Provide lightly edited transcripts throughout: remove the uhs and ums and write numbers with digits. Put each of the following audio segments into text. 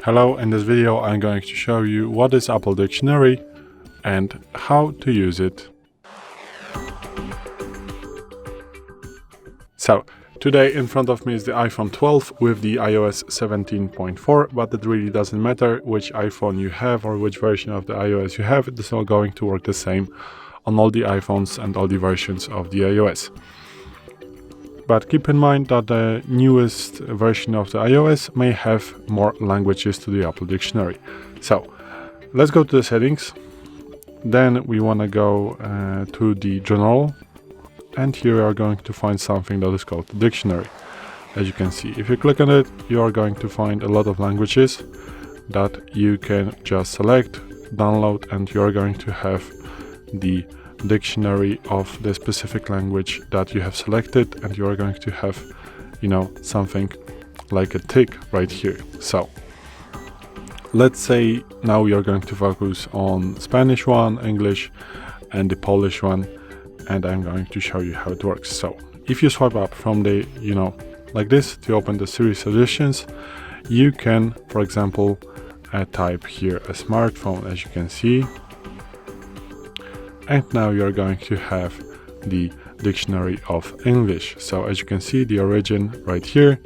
Hello, in this video I'm going to show you what is Apple Dictionary and how to use it. So, today in front of me is the iPhone 12 with the iOS 17.4, but it really doesn't matter which iPhone you have or which version of the iOS you have, it is all going to work the same on all the iPhones and all the versions of the iOS. But keep in mind that the newest version of the iOS may have more languages to the Apple Dictionary. So let's go to the settings. Then we want to go to the General, and here we are going to find something that is called the Dictionary. As you can see, if you click on it, you are going to find a lot of languages that you can just select, download, and you are going to have the dictionary of the specific language that you have selected, and you are going to have, something like a tick right here. So let's say now we are going to focus on Spanish one, English, and the Polish one, and I'm going to show you how it works. So if you swipe up from the, like this to open the Siri suggestions, you can, for example, type here a smartphone, as you can see. And now you're going to have the dictionary of English. So as you can see, the origin right here,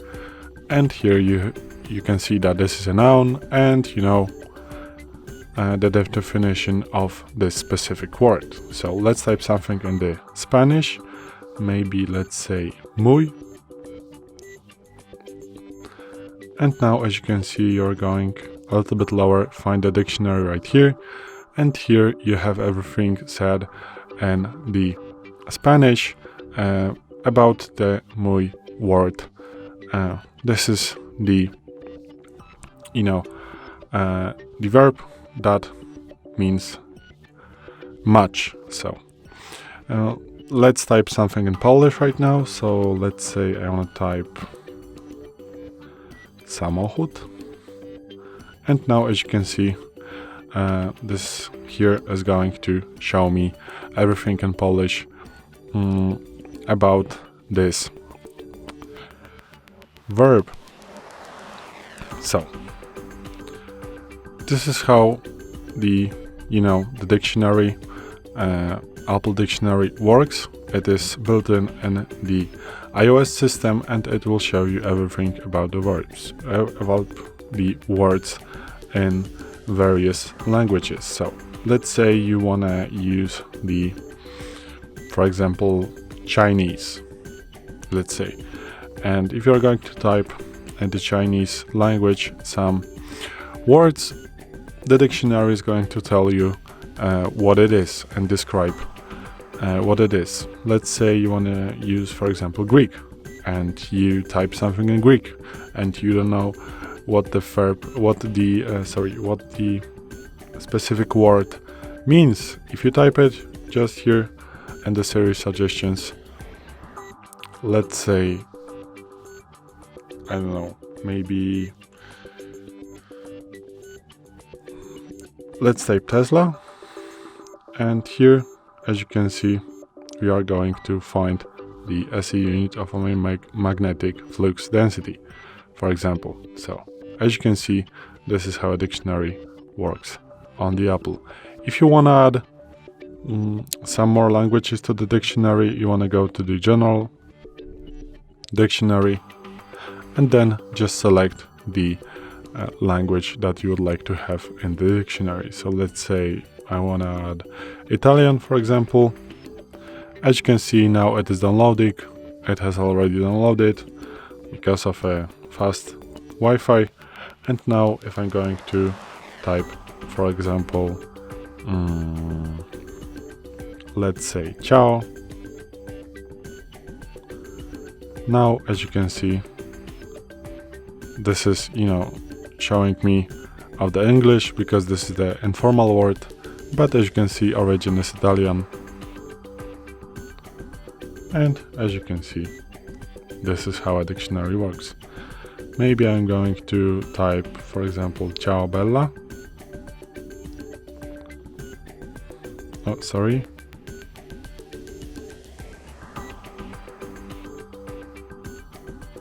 and here you can see that this is a noun, and the definition of this specific word. So let's type something in the Spanish, maybe let's say muy. And now as you can see, you're going a little bit lower, find the dictionary right here. And here you have everything said in the Spanish about the muy word. This is the, the verb that means much. So let's type something in Polish right now. So let's say I want to type samochód. And now as you can see, this here is going to show me everything in Polish about this verb. So this is how the the dictionary, Apple Dictionary works. It is built in the iOS system, and it will show you everything about the words, in various languages. So let's say you want to use for example, Chinese, let's say. And if you're going to type in the Chinese language some words, the dictionary is going to tell you what it is and describe what it is. Let's say you want to use, for example, Greek, and you type something in Greek, and you don't know what the specific word means. If you type it just here in the Siri suggestions, let's say, I don't know, maybe let's type Tesla, and here, as you can see, we are going to find the SI unit of a magnetic flux density, for example. So as you can see, this is how a dictionary works on the Apple. If you want to add some more languages to the dictionary, you want to go to the General, Dictionary, and then just select the language that you would like to have in the dictionary. So let's say I want to add Italian, for example. As you can see, now it is downloading. It has already downloaded because of a fast Wi-Fi. And now if I'm going to type, for example, let's say ciao. Now as you can see, this is showing me of the English, because this is the informal word, but as you can see, origin is Italian. And as you can see, this is how a dictionary works. Maybe I'm going to type, for example, ciao bella. Oh, sorry.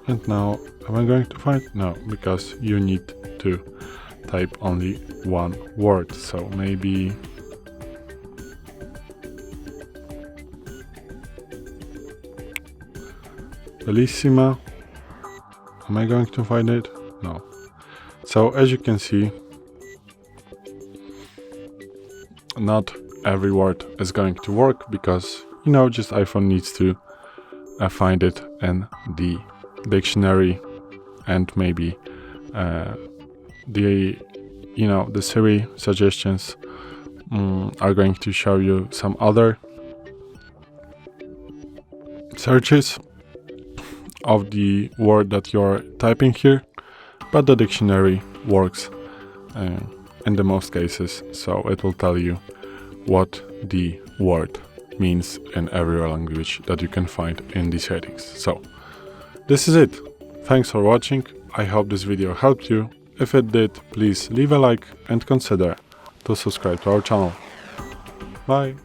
And now, am I going to find? No, because you need to type only one word. So maybe bellissima. Am I going to find it? No. So as you can see, not every word is going to work because, just iPhone needs to find it in the dictionary, and maybe the Siri suggestions are going to show you some other searches of the word that you're typing here, but the dictionary works in the most cases, so it will tell you what the word means in every language that you can find in the settings. So this is it. Thanks for watching. I hope this video helped you. If it did, please leave a like and consider to subscribe to our channel. Bye.